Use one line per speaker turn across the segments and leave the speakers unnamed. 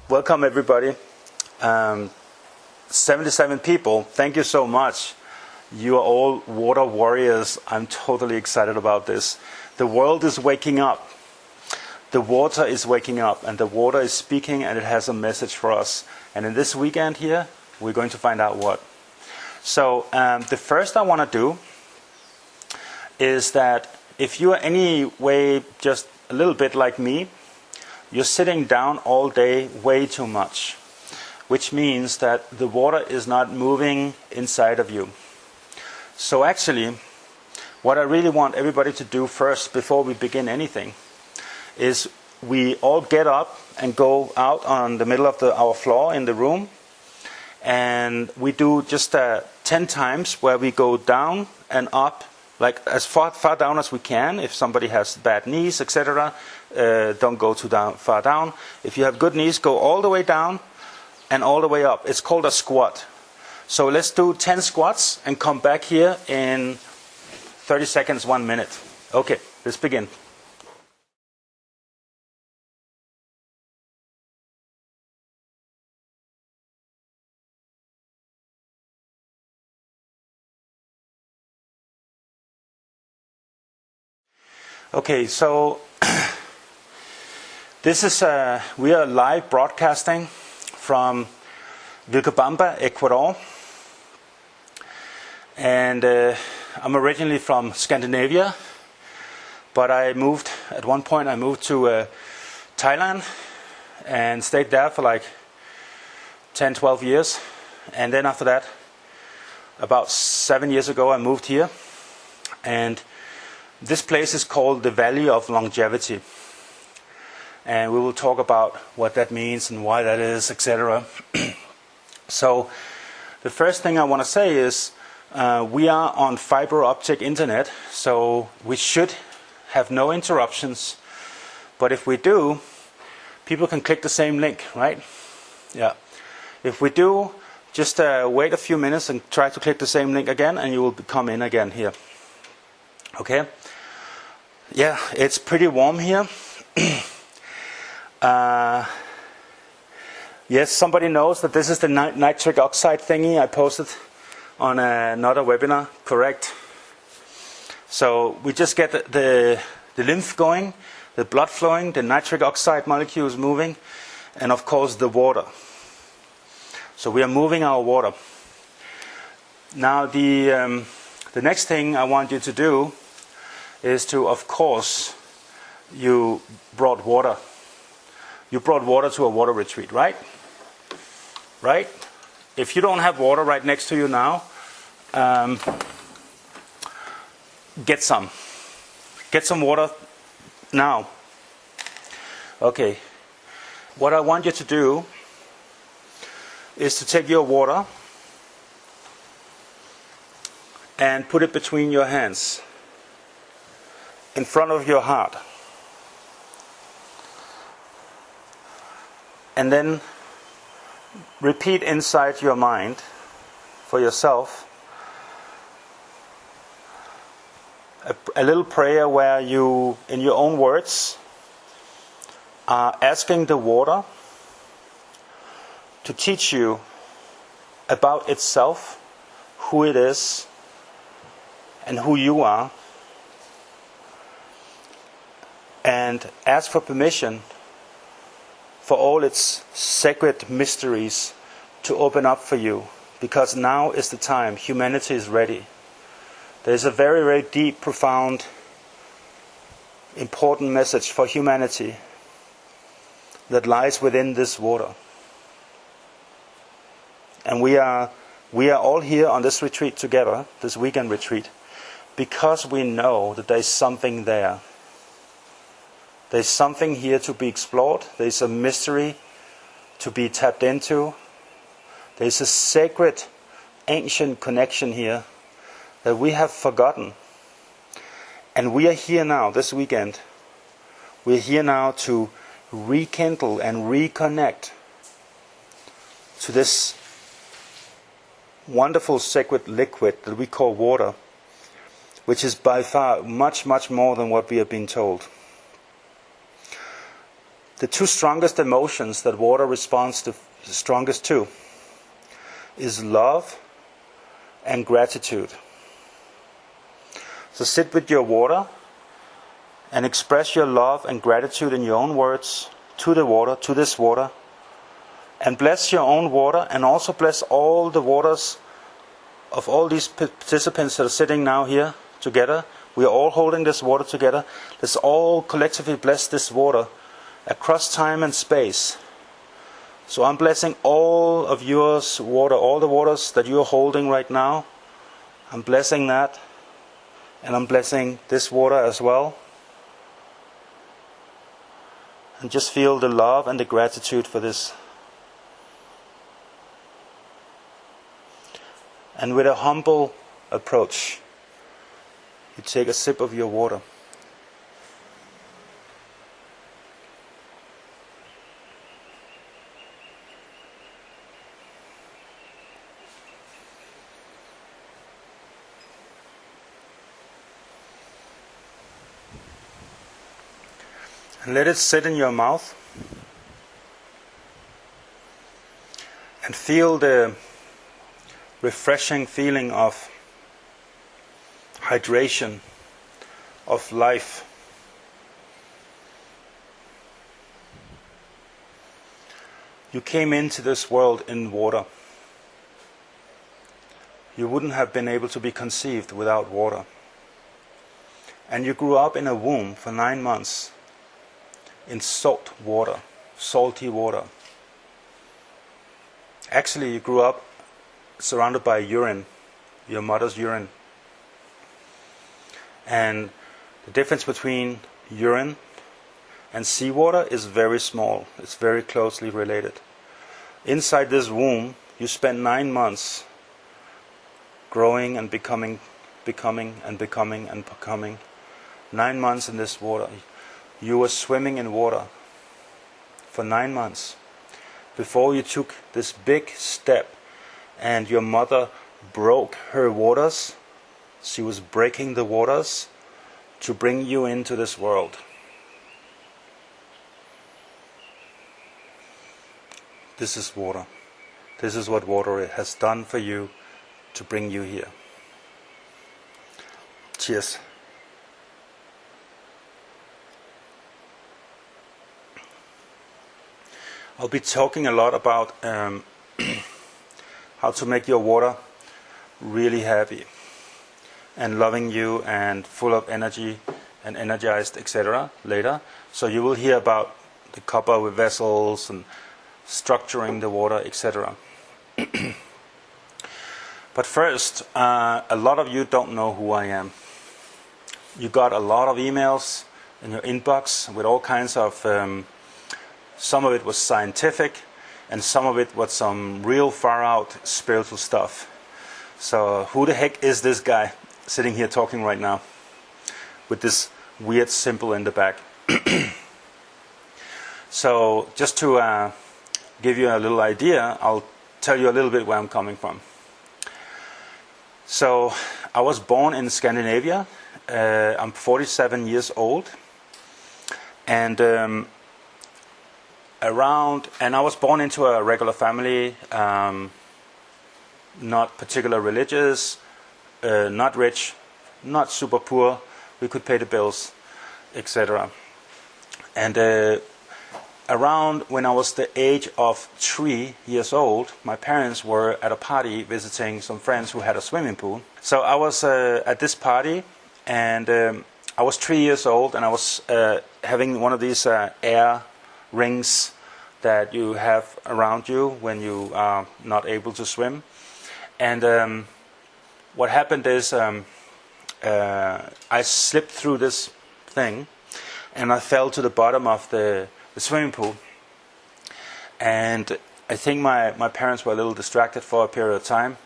Welcome everybody. 77 people, thank you so much. You are all water warriors. I'm totally excited about this. The world is waking up. The water is waking up, and the water is speaking, and it has a message for us. And in this weekend here, we're going to find out what. So the first I want to do is that if you are any way just a little bit like me, you're sitting down all day way too much, which means that the water is not moving inside of you. So actually, what I really want everybody to do first before we begin anything is we all get up and go out on the middle of our floor in the room, and we do just 10 times where we go down and up, like as far down as we can. If somebody has bad knees, etc., don't go too far down. If you have good knees, go all the way down and all the way up. It's called a squat. So let's do 10 squats and come back here in 30 seconds, 1 minute. Okay, let's begin. Okay, so this is we are live broadcasting from Vilcabamba, Ecuador, and I'm originally from Scandinavia, but at one point I moved to Thailand and stayed there for like 10-12 years, and then after that, about 7 years ago, I moved here, and this place is called the Valley of Longevity, and we will talk about what that means and why that is, etc. So the first thing I want to say is we are on fiber optic internet, so we should have no interruptions, but if we do, people can click the same link, right? Yeah. If we do, just wait a few minutes and try to click the same link again, and you will come in again here. Okay? Yeah, it's pretty warm here. Yes, somebody knows that this is the nitric oxide thingy I posted on another webinar, correct? So we just get the lymph going, the blood flowing, the nitric oxide molecules moving, and of course the water. So we are moving our water. Now the next thing I want you to do is to, of course, you brought water. You brought water to a water retreat, right? Right? If you don't have water right next to you now, get some. Get some water now. Okay. What I want you to do is to take your water and put it between your hands, in front of your heart. And then repeat inside your mind for yourself a little prayer where you, in your own words, are asking the water to teach you about itself, who it is, and who you are, and ask for permission for all its sacred mysteries to open up for you, because now is the time. Humanity is ready. There is a very, very deep, profound, important message for humanity that lies within this water. And we are all here on this retreat together, this weekend retreat, because we know that there is something there. There's something here to be explored. There's a mystery to be tapped into. There's a sacred, ancient connection here that we have forgotten. And we are here now, this weekend. We're here now to rekindle and reconnect to this wonderful sacred liquid that we call water, which is by far much, much more than what we have been told. The two strongest emotions that water responds to the strongest to is love and gratitude. So sit with your water and express your love and gratitude in your own words to the water, to this water, and bless your own water, and also bless all the waters of all these participants that are sitting now here together. We are all holding this water together. Let's all collectively bless this water across time and space. So I'm blessing all of yours water, all the waters that you're holding right now. I'm blessing that. And I'm blessing this water as well. And just feel the love and the gratitude for this. And with a humble approach, you take a sip of your water. And let it sit in your mouth. And feel the refreshing feeling of hydration, of life. You came into this world in water. You wouldn't have been able to be conceived without water. And you grew up in a womb for 9 months in salt water, salty water. Actually, you grew up surrounded by urine, your mother's urine. And the difference between urine and seawater is very small. It's very closely related. Inside this womb, you spent 9 months growing and becoming. 9 months in this water. You were swimming in water for 9 months before you took this big step and your mother broke her waters. She was breaking the waters to bring you into this world. This is water. This is what water has done for you to bring you here. Cheers. I'll be talking a lot about how to make your water really happy and loving you and full of energy and energized, etc. later. So you will hear about the copper with vessels and structuring the water, etc. But first, a lot of you don't know who I am. You got a lot of emails in your inbox with all kinds of some of it was scientific, and some of it was some real far-out spiritual stuff. So who the heck is this guy sitting here talking right now with this weird symbol in the back? So just to give you a little idea, I'll tell you a little bit where I'm coming from. So I was born in Scandinavia. I'm 47 years old. And I was born into a regular family, not particular religious, not rich, not super poor. We could pay the bills, etc. And around when I was the age of 3 years old, my parents were at a party visiting some friends who had a swimming pool. So I was at this party, and I was 3 years old, and I was having one of these air rings that you have around you when you are not able to swim. And what happened is I slipped through this thing and I fell to the bottom of the swimming pool. And I think my parents were a little distracted for a period of time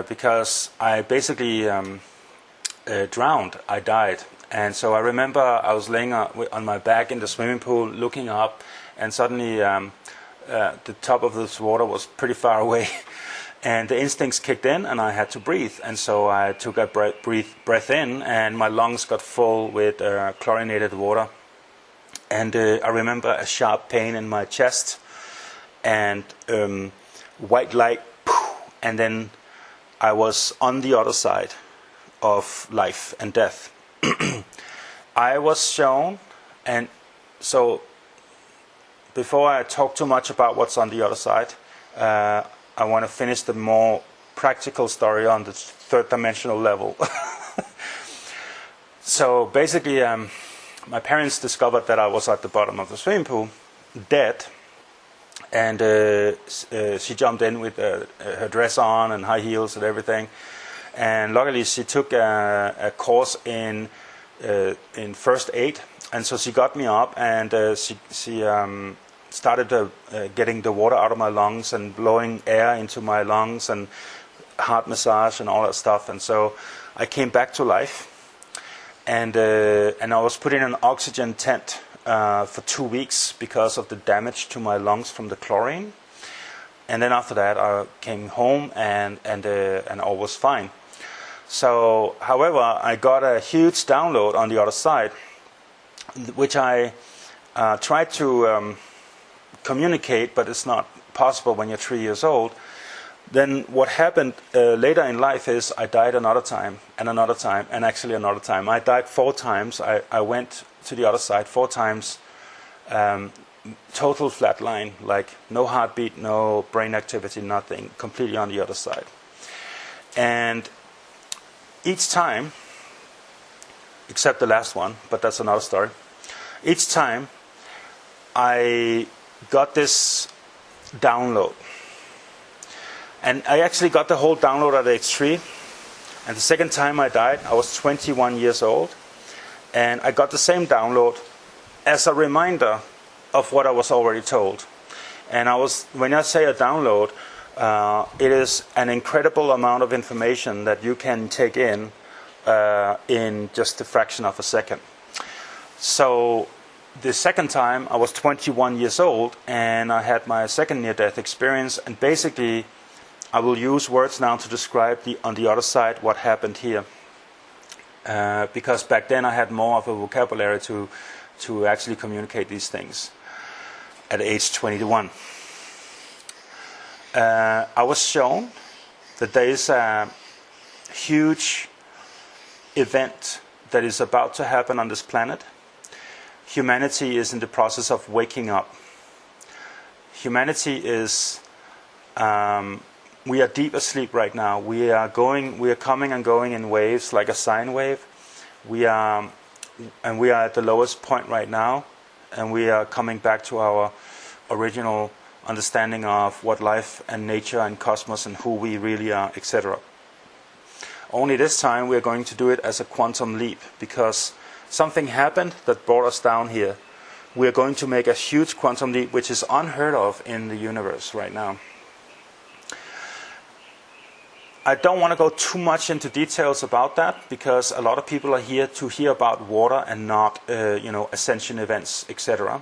because I basically drowned. I died. And so I remember I was laying on my back in the swimming pool looking up, and suddenly the top of this water was pretty far away. And the instincts kicked in, and I had to breathe. And so I took a breath in, and my lungs got full with chlorinated water. And I remember a sharp pain in my chest, and white light, and then I was on the other side of life and death. I was shown, and so before I talk too much about what's on the other side, I want to finish the more practical story on the third dimensional level. So basically, my parents discovered that I was at the bottom of the swimming pool, dead, and she jumped in with her dress on and high heels and everything. And luckily, she took a course in first aid, and so she got me up, and she started getting the water out of my lungs and blowing air into my lungs and heart massage and all that stuff. And so I came back to life, and I was put in an oxygen tent for 2 weeks because of the damage to my lungs from the chlorine. And then after that, I came home, and all was fine. So, however, I got a huge download on the other side, which I tried to communicate, but it's not possible when you're 3 years old. Then what happened later in life is I died another time, and another time, and actually another time. I died 4 times. I went to the other side 4 times, total flat line, like no heartbeat, no brain activity, nothing, completely on the other side. And each time, except the last one, but that's another story, each time I got this download. And I actually got the whole download at age 3. And the second time I died, I was 21 years old. And I got the same download as a reminder of what I was already told. And when I say a download, it is an incredible amount of information that you can take in just a fraction of a second. So the second time, I was 21 years old, and I had my second near-death experience. And basically, I will use words now to describe on the other side what happened here. Because back then I had more of a vocabulary to actually communicate these things at age 21. I was shown that there is a huge event that is about to happen on this planet. Humanity is in the process of waking up. Humanity is, we are deep asleep right now. We are coming and going in waves like a sine wave. We are at the lowest point right now, and we are coming back to our original understanding of what life and nature and cosmos and who we really are, etc. Only this time we are going to do it as a quantum leap, because something happened that brought us down here. We are going to make a huge quantum leap, which is unheard of in the universe right now. I don't want to go too much into details about that, because a lot of people are here to hear about water and not, ascension events, etc.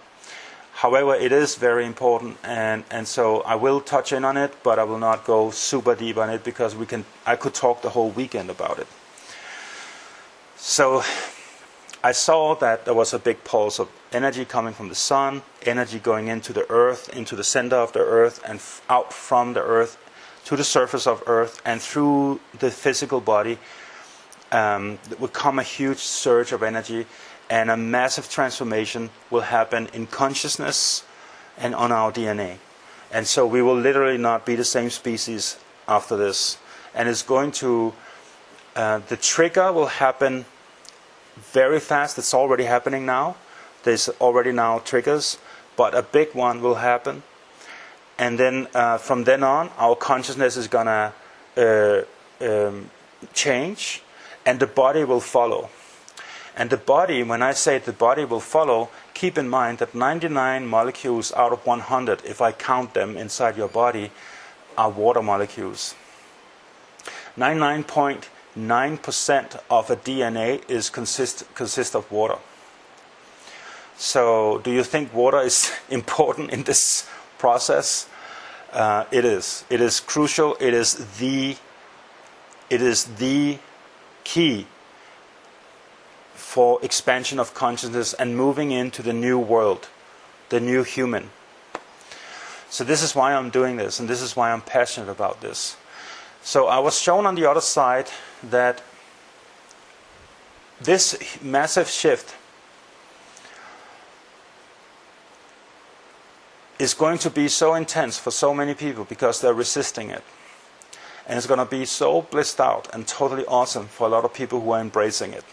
However, it is very important, and so I will touch in on it, but I will not go super deep on it, because I could talk the whole weekend about it. So I saw that there was a big pulse of energy coming from the sun, energy going into the earth, into the center of the earth, and out from the earth to the surface of earth, and through the physical body would come a huge surge of energy, and a massive transformation will happen in consciousness and on our DNA. And so we will literally not be the same species after this. And it's going to, the trigger will happen very fast. It's already happening now. There's already now triggers, but a big one will happen. And then from then on, our consciousness is going to change, and the body will follow. And the body, when I say the body will follow, keep in mind that 99 molecules out of 100, if I count them inside your body, are water molecules. 99.9% of a DNA consists of water. So do you think water is important in this process? It is. It is crucial. It is the key for expansion of consciousness and moving into the new world, the new human. So this is why I'm doing this, and this is why I'm passionate about this. So I was shown on the other side that this massive shift is going to be so intense for so many people because they're resisting it. And it's going to be so blissed out and totally awesome for a lot of people who are embracing it.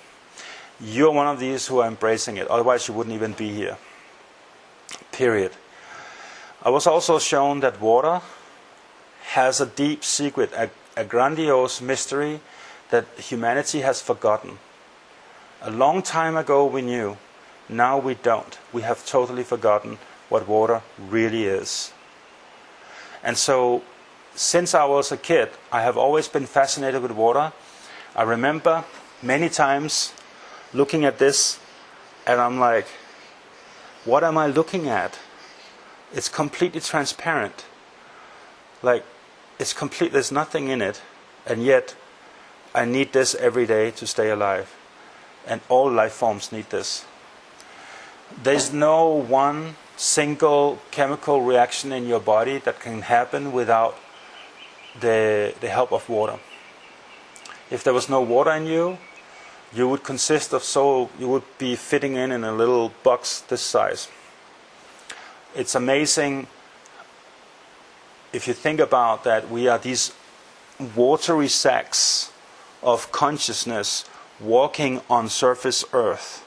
You're one of these who are embracing it, otherwise you wouldn't even be here. Period. I was also shown that water has a deep secret, a grandiose mystery that humanity has forgotten. A long time ago we knew, now we don't. We have totally forgotten what water really is. And so, since I was a kid, I have always been fascinated with water. I remember many times looking at this, and I'm like, what am I looking at? It's completely transparent. Like, it's complete, there's nothing in it, and yet I need this every day to stay alive. And all life forms need this. There's no one single chemical reaction in your body that can happen without the help of water. If there was no water in you, you would consist of you would be fitting in a little box this size. It's amazing if you think about that we are these watery sacks of consciousness walking on surface earth,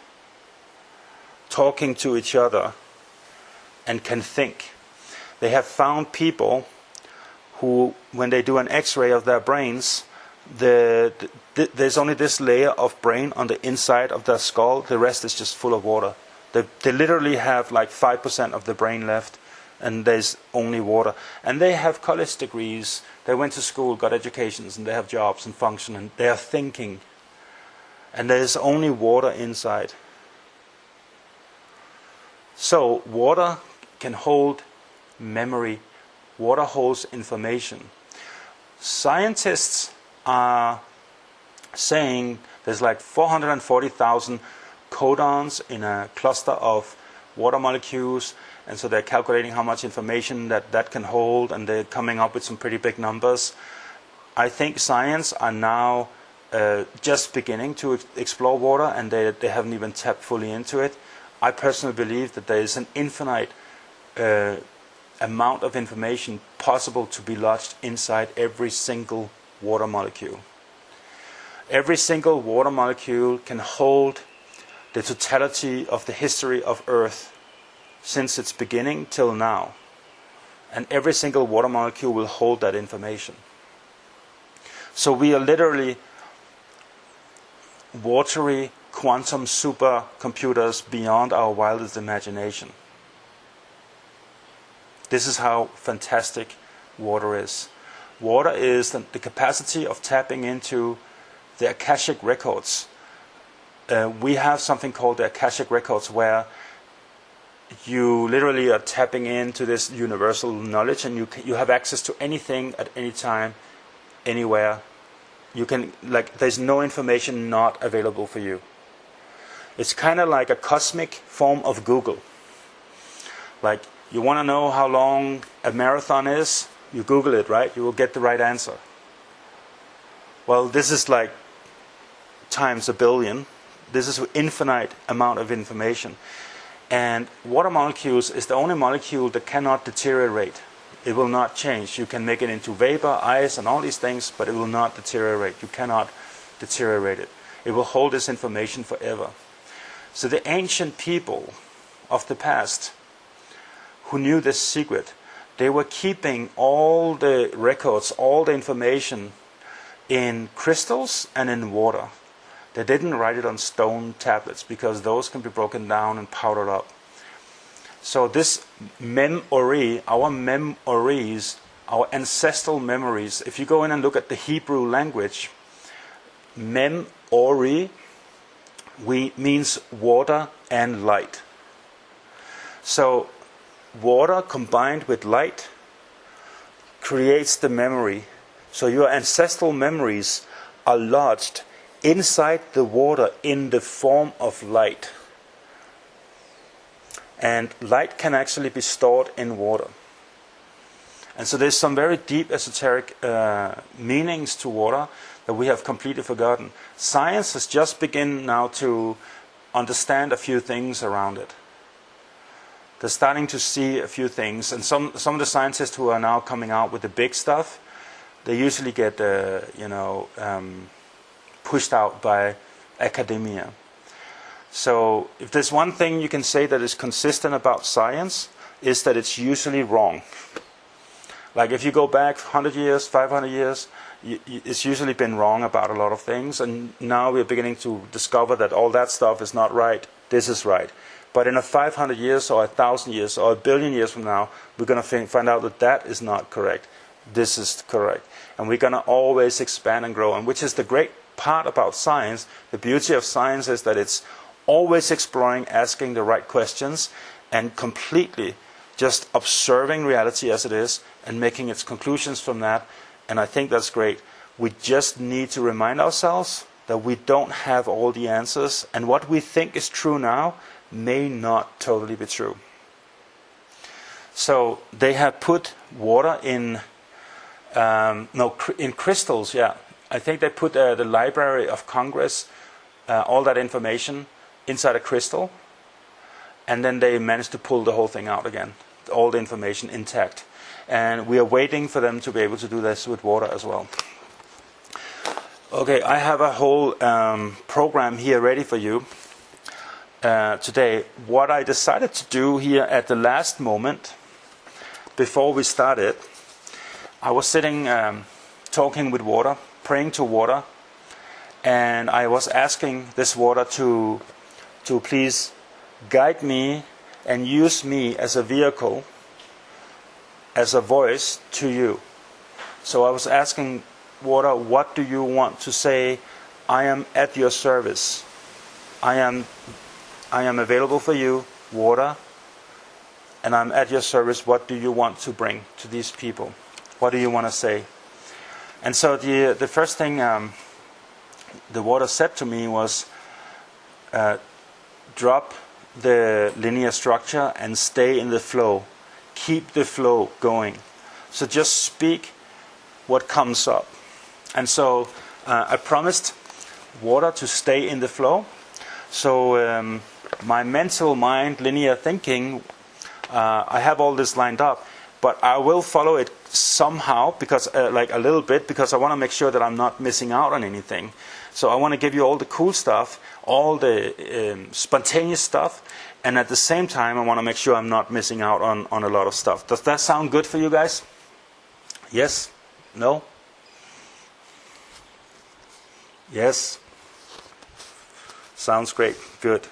talking to each other, and can think. They have found people who, when they do an X-ray of their brains, there's only this layer of brain on the inside of their skull. The rest is just full of water. They literally have like 5% of the brain left, and there's only water. And they have college degrees. They went to school, got educations, and they have jobs and function, and they are thinking. And there's only water inside. So water can hold memory. Water holds information. Scientists are saying there's like 440,000 codons in a cluster of water molecules, and so they're calculating how much information that can hold, and they're coming up with some pretty big numbers. I think science are now just beginning to explore water, and they haven't even tapped fully into it. I personally believe that there is an infinite amount of information possible to be lodged inside every single water molecule. Every single water molecule can hold the totality of the history of Earth since its beginning till now. And every single water molecule will hold that information. So we are literally watery quantum supercomputers beyond our wildest imagination. This is how fantastic water is. Water is the capacity of tapping into the Akashic records. We have something called the Akashic records, where you literally are tapping into this universal knowledge, and you have access to anything at any time, anywhere. You can, like, there's no information not available for you. It's kind of like a cosmic form of Google. Like, you want to know how long a marathon is? You Google it, right? You will get the right answer. Well, this is like times a billion. This is an infinite amount of information. And water molecules is the only molecule that cannot deteriorate. It will not change. You can make it into vapor, ice, and all these things, but it will not deteriorate. You cannot deteriorate it. It will hold this information forever. So the ancient people of the past who knew this secret, they were keeping all the records, all the information in crystals and in water. They didn't write it on stone tablets because those can be broken down and powdered up. So this memory, our memories, our ancestral memories, if you go in and look at the Hebrew language, memory means water and light. So water combined with light creates the memory. So your ancestral memories are lodged inside the water in the form of light. And light can actually be stored in water. And so there's some very deep esoteric meanings to water that we have completely forgotten. Science has just begun now to understand a few things around it. They're starting to see a few things. And some of the scientists who are now coming out with the big stuff, they usually get pushed out by academia. So if there's one thing you can say that is consistent about science, is that it's usually wrong. Like if you go back 100 years, 500 years, it's usually been wrong about a lot of things, and now we're beginning to discover that all that stuff is not right, this is right. But in a 500 years or 1,000 years or 1 billion years from now, we're going to find out that that is not correct. This is correct. And we're going to always expand and grow, and which is the great part about science. The beauty of science is that it's always exploring, asking the right questions, and completely just observing reality as it is and making its conclusions from that. And I think that's great. We just need to remind ourselves that we don't have all the answers, and what we think is true now may not totally be true. So they have put water in in crystals. Yeah, I think they put the Library of Congress, all that information inside a crystal, and then they managed to pull the whole thing out again, all the information intact. And we are waiting for them to be able to do this with water as well. Okay, I have a whole program here ready for you today. What I decided to do here at the last moment, before we started, I was sitting talking with water, praying to water, and I was asking this water to please guide me and use me as a vehicle, as a voice to you. So I was asking water, what do you want to say? I am at your service. I am available for you, water, and I'm at your service. What do you want to bring to these people? What do you want to say? And so the first thing the water said to me was, drop the linear structure and stay in the flow. Keep the flow going. So just speak what comes up. And so I promised water to stay in the flow. So my mental mind, linear thinking, I have all this lined up, but I will follow it somehow, because like a little bit, because I want to make sure that I'm not missing out on anything. So I want to give you all the cool stuff, all the spontaneous stuff, and at the same time I want to make sure I'm not missing out on a lot of stuff. Does that sound good for you guys? Yes? No? Yes? Sounds great. Good.